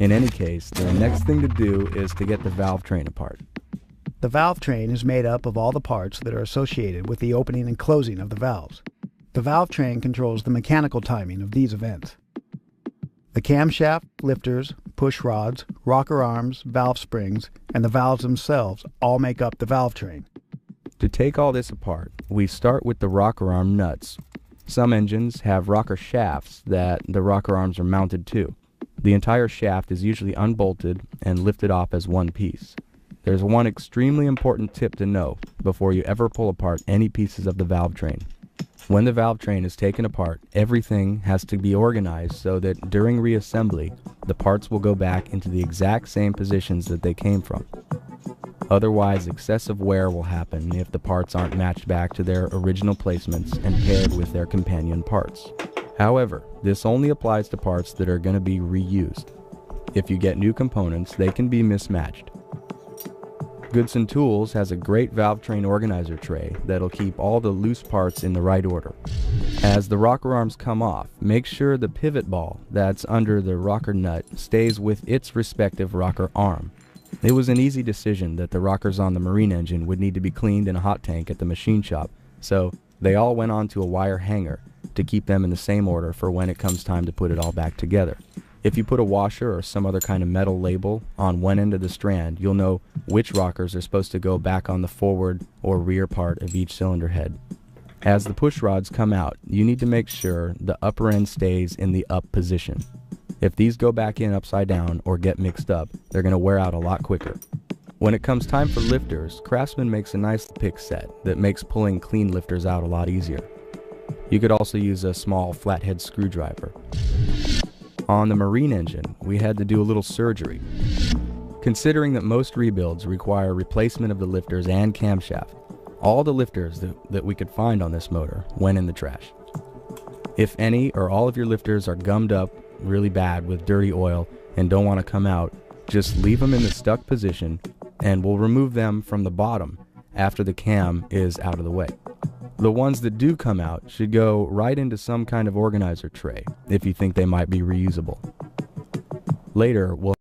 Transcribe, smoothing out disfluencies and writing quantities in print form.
In any case, the next thing to do is to get the valve train apart. The valve train is made up of all the parts that are associated with the opening and closing of the valves. The valve train controls the mechanical timing of these events. The camshaft, lifters, push rods, rocker arms, valve springs, and the valves themselves all make up the valve train. To take all this apart, we start with the rocker arm nuts. Some engines have rocker shafts that the rocker arms are mounted to. The entire shaft is usually unbolted and lifted off as one piece. There's one extremely important tip to know before you ever pull apart any pieces of the valve train. When the valve train is taken apart, everything has to be organized so that during reassembly, the parts will go back into the exact same positions that they came from. Otherwise, excessive wear will happen if the parts aren't matched back to their original placements and paired with their companion parts. However, this only applies to parts that are going to be reused. If you get new components, they can be mismatched. Goodson Tools has a great valve train organizer tray that'll keep all the loose parts in the right order. As the rocker arms come off, make sure the pivot ball that's under the rocker nut stays with its respective rocker arm. It was an easy decision that the rockers on the marine engine would need to be cleaned in a hot tank at the machine shop, so they all went onto a wire hanger to keep them in the same order for when it comes time to put it all back together. If you put a washer or some other kind of metal label on one end of the strand, you'll know which rockers are supposed to go back on the forward or rear part of each cylinder head. As the push rods come out, you need to make sure the upper end stays in the up position. If these go back in upside down or get mixed up, they're going to wear out a lot quicker. When it comes time for lifters, Craftsman makes a nice pick set that makes pulling clean lifters out a lot easier. You could also use a small flathead screwdriver. On the marine engine, we had to do a little surgery. Considering that most rebuilds require replacement of the lifters and camshaft, all the lifters that we could find on this motor went in the trash. If any or all of your lifters are gummed up really bad with dirty oil and don't want to come out, just leave them in the stuck position and we'll remove them from the bottom after the cam is out of the way. The ones that do come out should go right into some kind of organizer tray if you think they might be reusable. Later, we'll